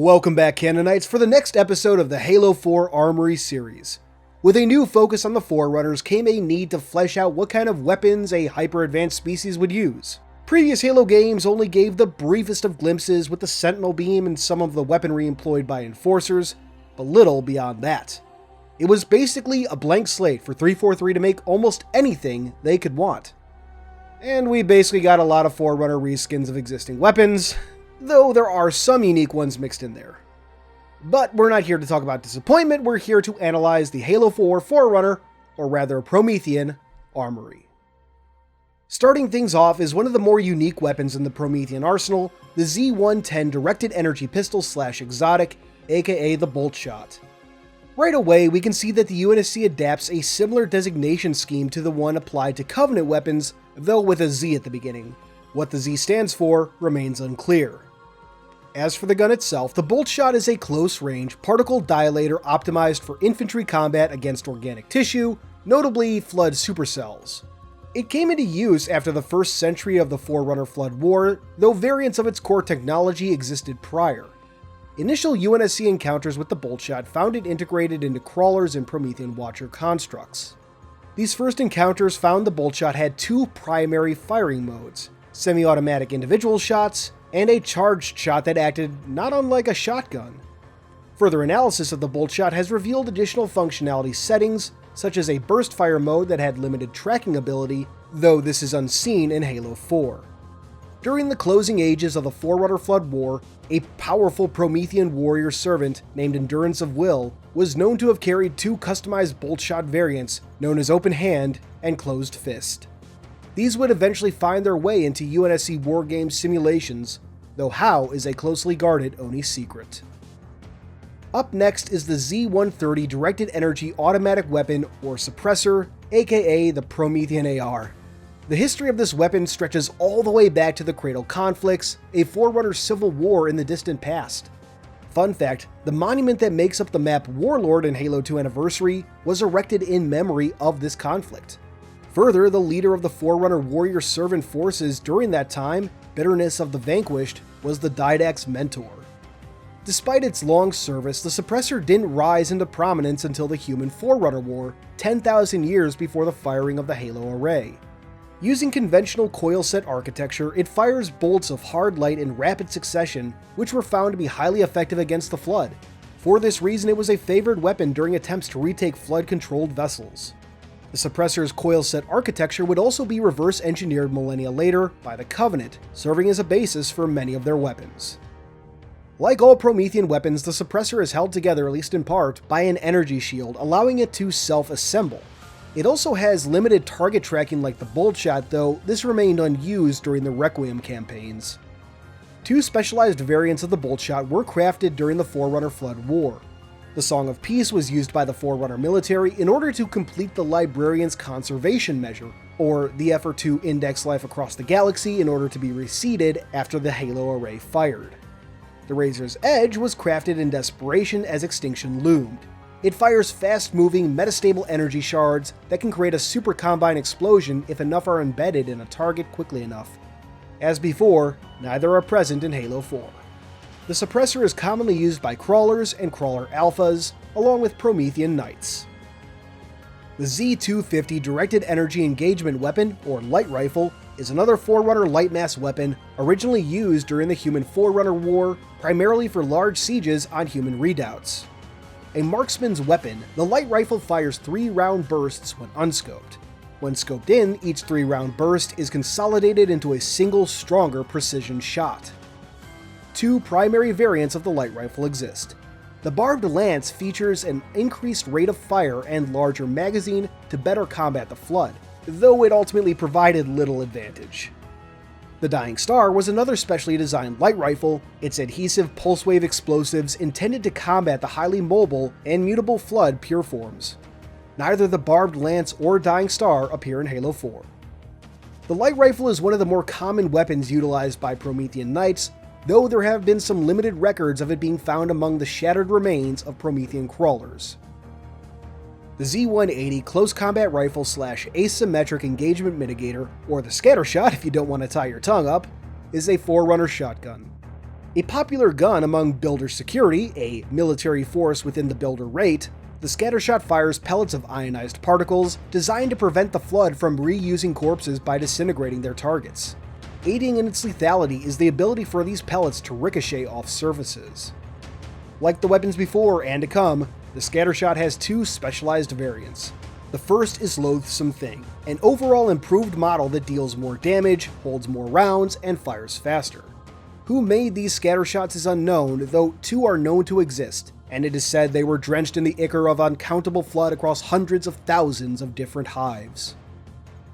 Welcome back, Canonites, for the next episode of the Halo 4 Armory series. With a new focus on the Forerunners came a need to flesh out what kind of weapons a hyper-advanced species would use. Previous Halo games only gave the briefest of glimpses with the Sentinel Beam and some of the weaponry employed by Enforcers, but little beyond that. It was basically a blank slate for 343 to make almost anything they could want. And we basically got a lot of Forerunner reskins of existing weapons, though there are some unique ones mixed in there. But we're not here to talk about disappointment, we're here to analyze the Halo 4 Forerunner, or rather Promethean, Armory. Starting things off is one of the more unique weapons in the Promethean arsenal, the Z110 Directed Energy Pistol / Exotic, aka the Bolt Shot. Right away, we can see that the UNSC adapts a similar designation scheme to the one applied to Covenant weapons, though with a Z at the beginning. What the Z stands for remains unclear. As for the gun itself, the Bolt Shot is a close-range particle dilator optimized for infantry combat against organic tissue, notably Flood supercells. It came into use after the first century of the Forerunner Flood War, though variants of its core technology existed prior. Initial UNSC encounters with the Bolt Shot found it integrated into crawlers and Promethean Watcher constructs. These first encounters found the Bolt Shot had two primary firing modes: semi-automatic individual shots, and a charged shot that acted not unlike a shotgun. Further analysis of the Bolt Shot has revealed additional functionality settings, such as a burst fire mode that had limited tracking ability, though this is unseen in Halo 4. During the closing ages of the Forerunner Flood War, a powerful Promethean warrior servant named Endurance of Will was known to have carried two customized Bolt Shot variants known as Open Hand and Closed Fist. These would eventually find their way into UNSC wargame simulations, though how is a closely guarded ONI secret. Up next is the Z130 Directed Energy Automatic Weapon or Suppressor, aka the Promethean AR. The history of this weapon stretches all the way back to the Cradle conflicts, a Forerunner civil war in the distant past. Fun fact, the monument that makes up the map Warlord in Halo 2 Anniversary was erected in memory of this conflict. Further, the leader of the Forerunner warrior servant forces during that time, Bitterness of the Vanquished, was the Didact's mentor. Despite its long service, the Suppressor didn't rise into prominence until the Human Forerunner War, 10,000 years before the firing of the Halo array. Using conventional coil set architecture, it fires bolts of hard light in rapid succession, which were found to be highly effective against the Flood. For this reason, it was a favored weapon during attempts to retake Flood-controlled vessels. The Suppressor's coil set architecture would also be reverse-engineered millennia later by the Covenant, serving as a basis for many of their weapons. Like all Promethean weapons, the Suppressor is held together, at least in part, by an energy shield, allowing it to self-assemble. It also has limited target tracking like the Bolt Shot, though this remained unused during the Requiem campaigns. Two specialized variants of the Bolt Shot were crafted during the Forerunner Flood War. The Song of Peace was used by the Forerunner military in order to complete the Librarian's conservation measure, or the effort to index life across the galaxy in order to be reseeded after the Halo array fired. The Razor's Edge was crafted in desperation as extinction loomed. It fires fast-moving, metastable energy shards that can create a super combine explosion if enough are embedded in a target quickly enough. As before, neither are present in Halo 4. The Suppressor is commonly used by crawlers and crawler alphas, along with Promethean Knights. The Z250 Directed Energy Engagement Weapon, or Light Rifle, is another Forerunner light mass weapon originally used during the Human Forerunner War, primarily for large sieges on human redoubts. A marksman's weapon, the light rifle fires 3-round bursts when unscoped. When scoped in, each 3-round burst is consolidated into a single, stronger precision shot. Two primary variants of the light rifle exist. The Barbed Lance features an increased rate of fire and larger magazine to better combat the Flood, though it ultimately provided little advantage. The Dying Star was another specially designed light rifle, its adhesive pulse wave explosives intended to combat the highly mobile and mutable Flood pure forms. Neither the Barbed Lance or Dying Star appear in Halo 4. The light rifle is one of the more common weapons utilized by Promethean Knights, though there have been some limited records of it being found among the shattered remains of Promethean crawlers. The Z180 Close Combat Rifle / Asymmetric Engagement Mitigator, or the Scatter Shot if you don't want to tie your tongue up, is a Forerunner shotgun. A popular gun among builder security, a military force within the builder rate, the scattershot fires pellets of ionized particles designed to prevent the flood from reusing corpses by disintegrating their targets. Aiding in its lethality is the ability for these pellets to ricochet off surfaces. Like the weapons before and to come, the scattershot has two specialized variants. The first is Loathsome Thing, an overall improved model that deals more damage, holds more rounds, and fires faster. Who made these scattershots is unknown, though two are known to exist, and it is said they were drenched in the ichor of uncountable flood across hundreds of thousands of different hives.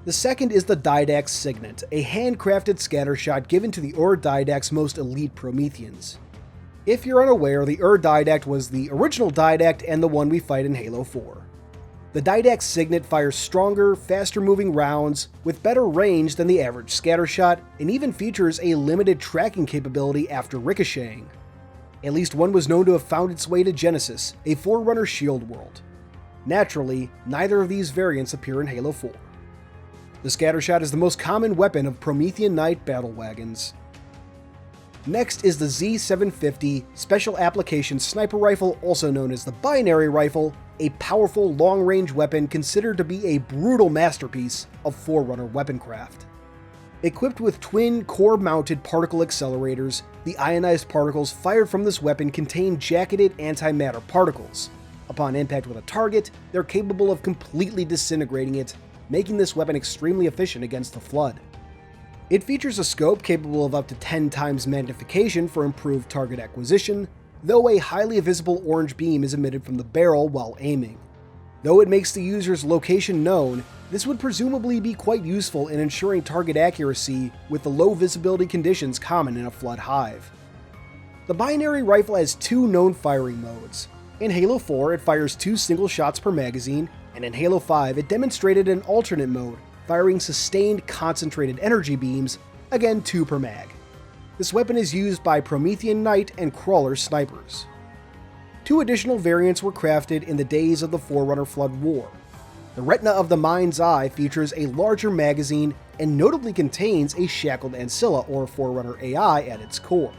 The second is the Didax Signet, a handcrafted scattershot given to the Didax most elite Prometheans. If you're unaware, the Didact was the original Didact and the one we fight in Halo 4. The Didax Signet fires stronger, faster-moving rounds with better range than the average scattershot, and even features a limited tracking capability after ricocheting. At least one was known to have found its way to Genesis, a Forerunner shield world. Naturally, neither of these variants appear in Halo 4. The scattershot is the most common weapon of Promethean Knight battle wagons. Next is the Z750 Special Application Sniper Rifle, also known as the Binary Rifle, a powerful long-range weapon considered to be a brutal masterpiece of Forerunner weaponcraft. Equipped with twin core-mounted particle accelerators, the ionized particles fired from this weapon contain jacketed antimatter particles. Upon impact with a target, they're capable of completely disintegrating it, making this weapon extremely efficient against the flood. It features a scope capable of up to 10 times magnification for improved target acquisition, though a highly visible orange beam is emitted from the barrel while aiming. Though it makes the user's location known, this would presumably be quite useful in ensuring target accuracy with the low visibility conditions common in a flood hive. The Binary Rifle has two known firing modes. In Halo 4, it fires 2 single shots per magazine, and in Halo 5, it demonstrated an alternate mode, firing sustained concentrated energy beams, again 2 per mag. This weapon is used by Promethean Knight and Crawler snipers. 2 additional variants were crafted in the days of the Forerunner Flood War. The Retina of the Mind's Eye features a larger magazine and notably contains a shackled ancilla or Forerunner AI at its core.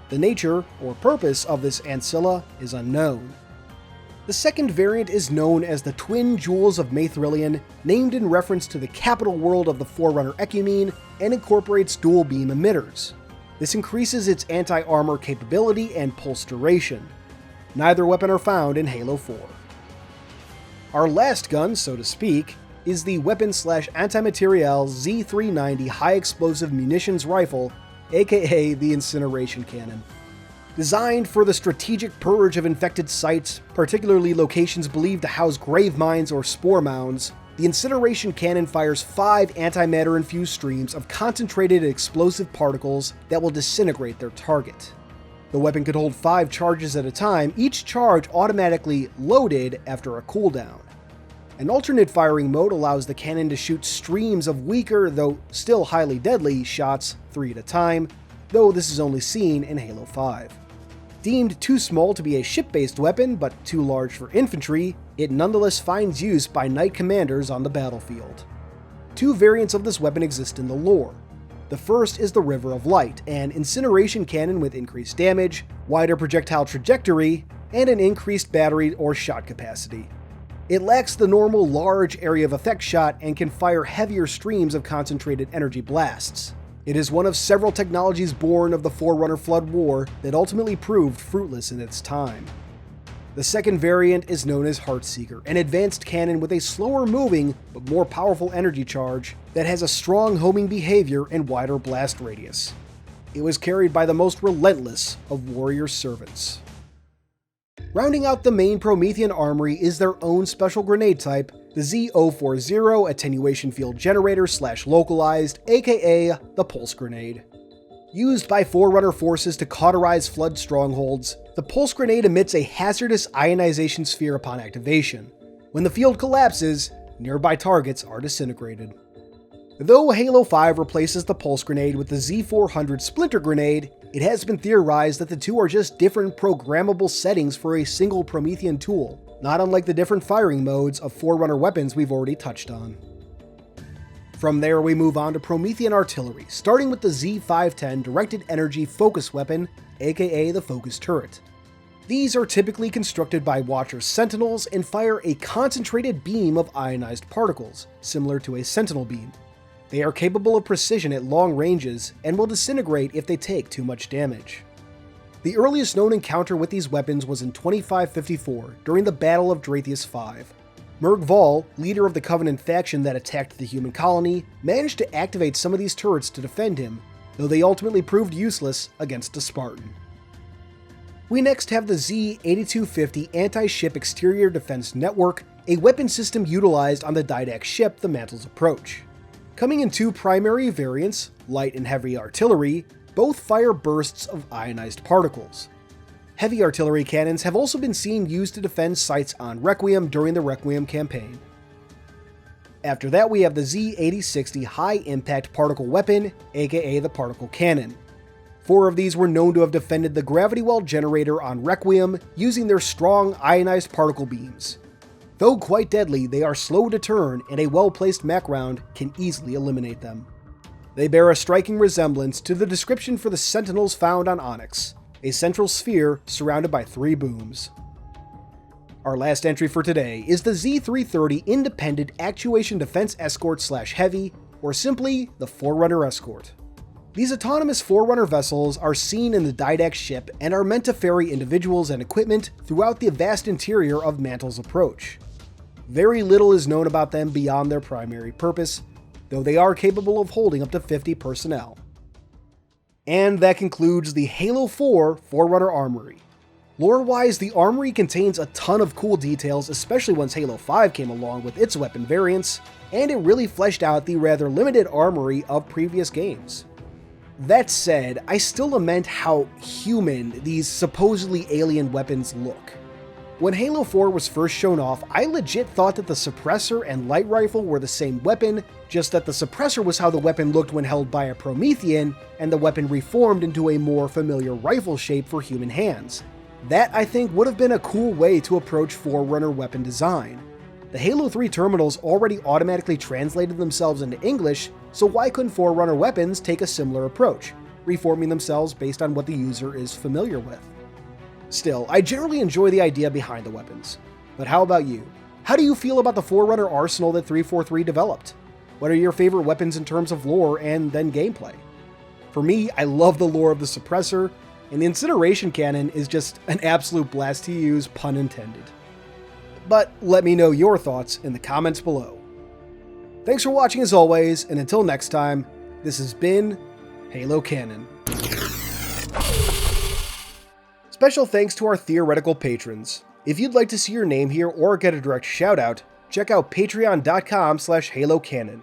The nature or purpose of this ancilla is unknown. The second variant is known as the Twin Jewels of Maithrillion, named in reference to the capital world of the Forerunner Ecumene, and incorporates dual beam emitters. This increases its anti-armor capability and pulse duration. Neither weapon are found in Halo 4. Our last gun, so to speak, is the weapon/anti-materiel Z390 High Explosive Munitions Rifle, aka the Incineration Cannon. Designed for the strategic purge of infected sites, particularly locations believed to house grave mines or spore mounds, the Incineration Cannon fires 5 antimatter-infused streams of concentrated explosive particles that will disintegrate their target. The weapon could hold 5 charges at a time, each charge automatically loaded after a cooldown. An alternate firing mode allows the cannon to shoot streams of weaker, though still highly deadly, shots 3 at a time, though this is only seen in Halo 5. Deemed too small to be a ship-based weapon, but too large for infantry, it nonetheless finds use by Knight commanders on the battlefield. 2 variants of this weapon exist in the lore. The first is the River of Light, an incineration cannon with increased damage, wider projectile trajectory, and an increased battery or shot capacity. It lacks the normal large area of effect shot and can fire heavier streams of concentrated energy blasts. It is one of several technologies born of the Forerunner Flood War that ultimately proved fruitless in its time. The second variant is known as Heartseeker, an advanced cannon with a slower moving but more powerful energy charge that has a strong homing behavior and wider blast radius. It was carried by the most relentless of warrior servants. Rounding out the main Promethean armory is their own special grenade type, the Z040 Attenuation Field Generator / Localized, aka the Pulse Grenade. Used by Forerunner forces to cauterize flood strongholds, the Pulse Grenade emits a hazardous ionization sphere upon activation. When the field collapses, nearby targets are disintegrated. Though Halo 5 replaces the Pulse Grenade with the Z400 Splinter Grenade, it has been theorized that the two are just different programmable settings for a single Promethean tool, not unlike the different firing modes of Forerunner weapons we've already touched on. From there we move on to Promethean artillery, starting with the Z510 Directed Energy Focus Weapon, aka the Focus Turret. These are typically constructed by Watcher Sentinels and fire a concentrated beam of ionized particles, similar to a Sentinel beam. They are capable of precision at long ranges and will disintegrate if they take too much damage. The earliest known encounter with these weapons was in 2554 during the Battle of Dratheus V. Merg Vol, leader of the Covenant faction that attacked the human colony, managed to activate some of these turrets to defend him, though they ultimately proved useless against a Spartan. We next have the Z-8250 Anti-Ship Exterior Defense Network, a weapon system utilized on the Didact ship the Mantle's Approach. Coming in two primary variants, light and heavy artillery, both fire bursts of ionized particles. Heavy artillery cannons have also been seen used to defend sites on Requiem during the Requiem campaign. After that we have the Z-8060 High Impact Particle Weapon, aka the Particle Cannon. 4 of these were known to have defended the gravity well generator on Requiem using their strong ionized particle beams. Though quite deadly, they are slow to turn and a well-placed Mac round can easily eliminate them. They bear a striking resemblance to the description for the Sentinels found on Onyx, a central sphere surrounded by 3 booms. Our last entry for today is the Z-330 Independent Actuation Defense Escort/Heavy, or simply the Forerunner Escort. These autonomous Forerunner vessels are seen in the Didact ship and are meant to ferry individuals and equipment throughout the vast interior of Mantle's Approach. Very little is known about them beyond their primary purpose, though they are capable of holding up to 50 personnel. And that concludes the Halo 4 Forerunner Armory. Lore-wise, the Armory contains a ton of cool details, especially once Halo 5 came along with its weapon variants, and it really fleshed out the rather limited armory of previous games. That said, I still lament how human these supposedly alien weapons look. When Halo 4 was first shown off, I legit thought that the suppressor and light rifle were the same weapon, just that the suppressor was how the weapon looked when held by a Promethean, and the weapon reformed into a more familiar rifle shape for human hands. That, I think, would have been a cool way to approach Forerunner weapon design. The Halo 3 terminals already automatically translated themselves into English, so why couldn't Forerunner weapons take a similar approach, reforming themselves based on what the user is familiar with? Still, I generally enjoy the idea behind the weapons. But how about you? How do you feel about the Forerunner arsenal that 343 developed? What are your favorite weapons in terms of lore and then gameplay? For me, I love the lore of the suppressor, and the incineration cannon is just an absolute blast to use, pun intended. But let me know your thoughts in the comments below. Thanks for watching as always, and until next time, this has been Halo Canon. Special thanks to our theoretical patrons. If you'd like to see your name here or get a direct shoutout, check out patreon.com/halocanon.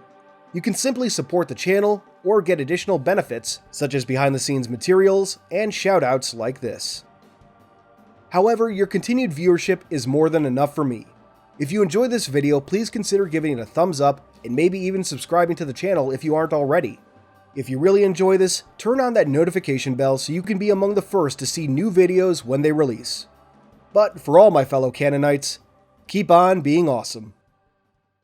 You can simply support the channel or get additional benefits, such as behind-the-scenes materials and shoutouts like this. However, your continued viewership is more than enough for me. If you enjoyed this video, please consider giving it a thumbs up and maybe even subscribing to the channel if you aren't already. If you really enjoy this, turn on that notification bell so you can be among the first to see new videos when they release. But for all my fellow Canonites, keep on being awesome.